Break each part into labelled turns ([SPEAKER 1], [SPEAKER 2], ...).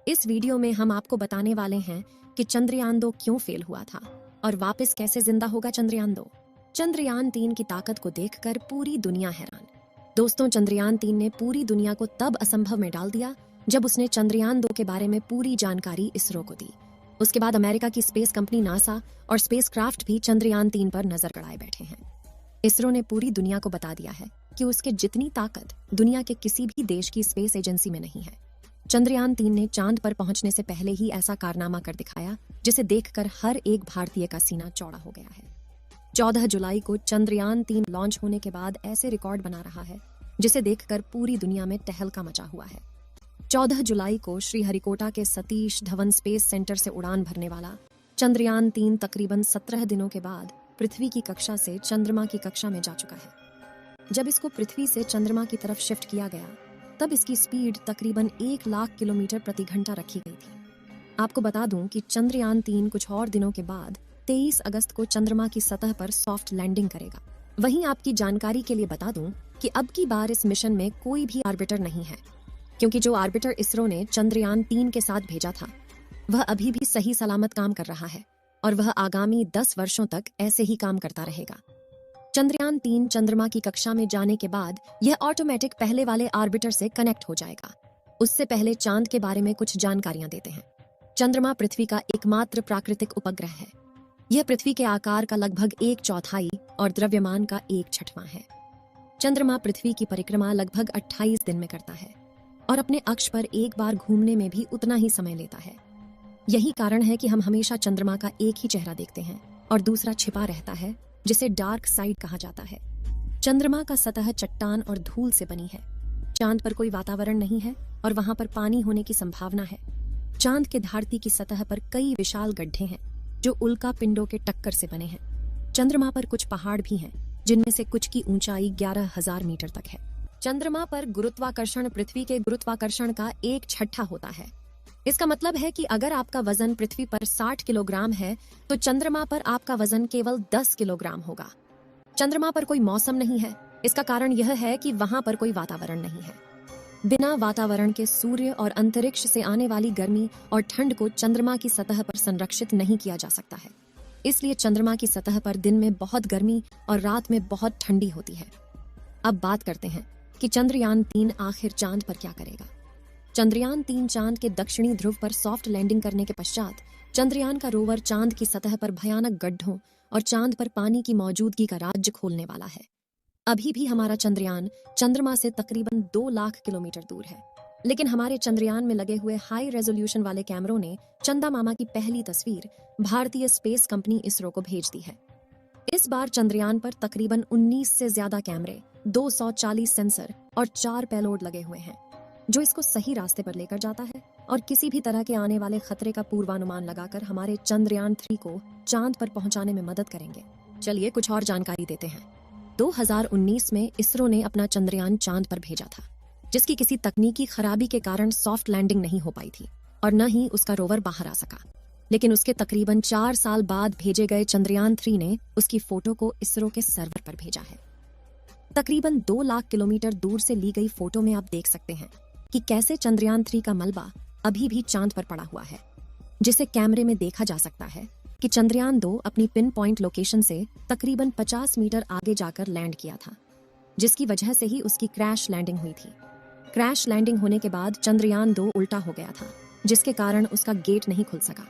[SPEAKER 1] इस वीडियो में हम आपको बताने वाले हैं कि चंद्रयान-2 क्यों फेल हुआ था और वापस कैसे जिंदा होगा चंद्रयान-2। चंद्रयान-3 की ताकत को देखकर पूरी दुनिया हैरान। दोस्तों, चंद्रयान-3 ने पूरी दुनिया को तब असंभव में डाल दिया जब उसने चंद्रयान-2 के बारे में पूरी जानकारी इसरो को दी। उसके बाद अमेरिका की स्पेस कंपनी नासा और स्पेसक्राफ्ट भी चंद्रयान-3 पर नजर गड़ाए बैठे हैं। इसरो ने पूरी दुनिया को बता दिया है कि उसके जितनी ताकत दुनिया के किसी भी देश की स्पेस एजेंसी में नहीं है। चंद्रयान-3 ने चांद पर पहुंचने से पहले ही ऐसा कारनामा कर दिखाया जिसे देखकर हर एक भारतीय का सीना चौड़ा हो गया है। 14 जुलाई को चंद्रयान-3 लॉन्च होने के बाद ऐसे रिकॉर्ड बना रहा है जिसे देखकर पूरी दुनिया में तहलका मचा हुआ है। 14 जुलाई को श्रीहरिकोटा के सतीश धवन स्पेस सेंटर से उड़ान भरने वाला चंद्रयान-3 तकरीबन 17 दिनों के बाद पृथ्वी की कक्षा से चंद्रमा की कक्षा में जा चुका है। जब इसको पृथ्वी से चंद्रमा की तरफ शिफ्ट किया गया तब इसकी स्पीड तकरीबन 1 लाख किलोमीटर प्रति घंटा रखी गई थी। आपको बता दूं कि चंद्रयान-3 कुछ और दिनों के बाद 23 अगस्त को चंद्रमा की सतह पर सॉफ्ट लैंडिंग करेगा। वहीं आपकी जानकारी के लिए बता दूं कि अब की बार इस मिशन में कोई भी ऑर्बिटर नहीं है, क्योंकि जो ऑर्बिटर इसरो ने चंद्रयान-3 के साथ भेजा था वह अभी भी सही सलामत काम कर रहा है और वह आगामी 10 वर्षों तक ऐसे ही काम करता रहेगा। चंद्रयान-3 चंद्रमा की कक्षा में जाने के बाद यह ऑटोमेटिक पहले वाले ऑर्बिटर से कनेक्ट हो जाएगा। उससे पहले चांद के बारे में कुछ जानकारियां देते हैं। चंद्रमा पृथ्वी का एकमात्र प्राकृतिक उपग्रह है। यह पृथ्वी के आकार का लगभग 1/4 और द्रव्यमान का 1/6 है। चंद्रमा पृथ्वी की परिक्रमा लगभग 28 दिन में करता है और अपने अक्ष पर एक बार घूमने में भी उतना ही समय लेता है। यही कारण है कि हम हमेशा चंद्रमा का एक ही चेहरा देखते हैं और दूसरा छिपा रहता है, जिसे डार्क साइड कहा जाता है। चंद्रमा का सतह चट्टान और धूल से बनी है। चांद पर कोई वातावरण नहीं है और वहां पर पानी होने की संभावना है। चांद के धरती की सतह पर कई विशाल गड्ढे हैं जो उल्का पिंडों के टक्कर से बने हैं। चंद्रमा पर कुछ पहाड़ भी हैं जिनमें से कुछ की ऊंचाई 11,000 मीटर तक है। चंद्रमा पर गुरुत्वाकर्षण पृथ्वी के गुरुत्वाकर्षण का 1/6 होता है। इसका मतलब है कि अगर आपका वजन पृथ्वी पर 60 किलोग्राम है तो चंद्रमा पर आपका वजन केवल 10 किलोग्राम होगा। चंद्रमा पर कोई मौसम नहीं है। इसका कारण यह है कि वहां पर कोई वातावरण नहीं है। बिना वातावरण के सूर्य और अंतरिक्ष से आने वाली गर्मी और ठंड को चंद्रमा की सतह पर संरक्षित नहीं किया जा सकता है। इसलिए चंद्रमा की सतह पर दिन में बहुत गर्मी और रात में बहुत ठंडी होती है। अब बात करते हैं कि चंद्रयान-3 आखिर चांद पर क्या करेगा। चंद्रयान-3 चांद के दक्षिणी ध्रुव पर सॉफ्ट लैंडिंग करने के पश्चात चंद्रयान का रोवर चांद की सतह पर भयानक गड्ढों और चांद पर पानी की मौजूदगी का राज खोलने वाला है। अभी भी हमारा चंद्रयान चंद्रमा से तकरीबन 2 लाख किलोमीटर दूर है, लेकिन हमारे चंद्रयान में लगे हुए हाई रेजोल्यूशन वाले कैमरों ने चंदा मामा की पहली तस्वीर भारतीय स्पेस कंपनी इसरो को भेज दी है। इस बार चंद्रयान पर तकरीबन 19 से ज्यादा कैमरे, 240 सेंसर और 4 पेलोड लगे हुए हैं जो इसको सही रास्ते पर लेकर जाता है और किसी भी तरह के आने वाले खतरे का पूर्वानुमान लगाकर हमारे चंद्रयान-3 को चांद पर पहुंचाने में मदद करेंगे। चलिए कुछ और जानकारी देते हैं। 2019 में इसरो ने अपना चंद्रयान चांद पर भेजा था, जिसकी किसी तकनीकी खराबी के कारण सॉफ्ट लैंडिंग नहीं हो पाई थी और न ही उसका रोवर बाहर आ सका। लेकिन उसके तकरीबन 4 साल बाद भेजे गए चंद्रयान-3 ने उसकी फोटो को इसरो के सर्वर पर भेजा है। तकरीबन 2 लाख किलोमीटर दूर से ली गई फोटो में आप देख सकते हैं कि कैसे चंद्रयान-3 का मलबा अभी भी चांद पर पड़ा हुआ है, जिसे कैमरे में देखा जा सकता है कि चंद्रयान-2 अपनी पिन पॉइंट लोकेशन से तकरीबन 50 मीटर आगे जाकर लैंड किया था, जिसकी वजह से ही उसकी क्रैश लैंडिंग हुई थी। क्रैश लैंडिंग होने के बाद चंद्रयान-2 उल्टा हो गया था, जिसके कारण उसका गेट नहीं खुल सका।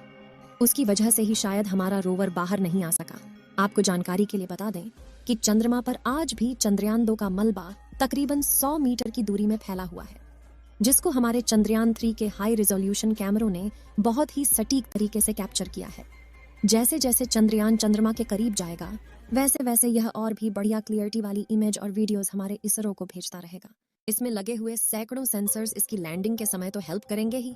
[SPEAKER 1] उसकी वजह से ही शायद हमारा रोवर बाहर नहीं आ सका। आपको जानकारी के लिए बता दें कि चंद्रमा पर आज भी चंद्रयान-2 का मलबा तकरीबन 100 मीटर की दूरी में फैला हुआ है, जिसको हमारे चंद्रयान-3 के हाई रिजोल्यूशन कैमरों ने बहुत ही सटीक तरीके से कैप्चर किया है। जैसे जैसे चंद्रयान चंद्रमा के करीब जाएगा वैसे वैसे यह और भी बढ़िया क्लियरिटी वाली इमेज और वीडियोस हमारे इसरो को भेजता रहेगा। इसमें लगे हुए सैकड़ों सेंसर्स इसकी लैंडिंग के समय तो हेल्प करेंगे ही,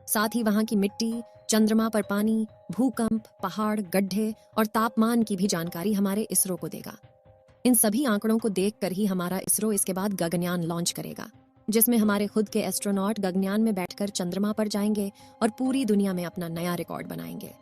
[SPEAKER 1] साथ ही वहां की मिट्टी, चंद्रमा पर पानी, भूकंप, पहाड़, गड्ढे और तापमान की भी जानकारी हमारे इसरो को देगा। इन सभी आंकड़ों को देखकर ही हमारा इसरो इसके बाद गगनयान लॉन्च करेगा, जिसमें हमारे खुद के एस्ट्रोनॉट गगनयान में बैठकर चंद्रमा पर जाएंगे और पूरी दुनिया में अपना नया रिकॉर्ड बनाएंगे।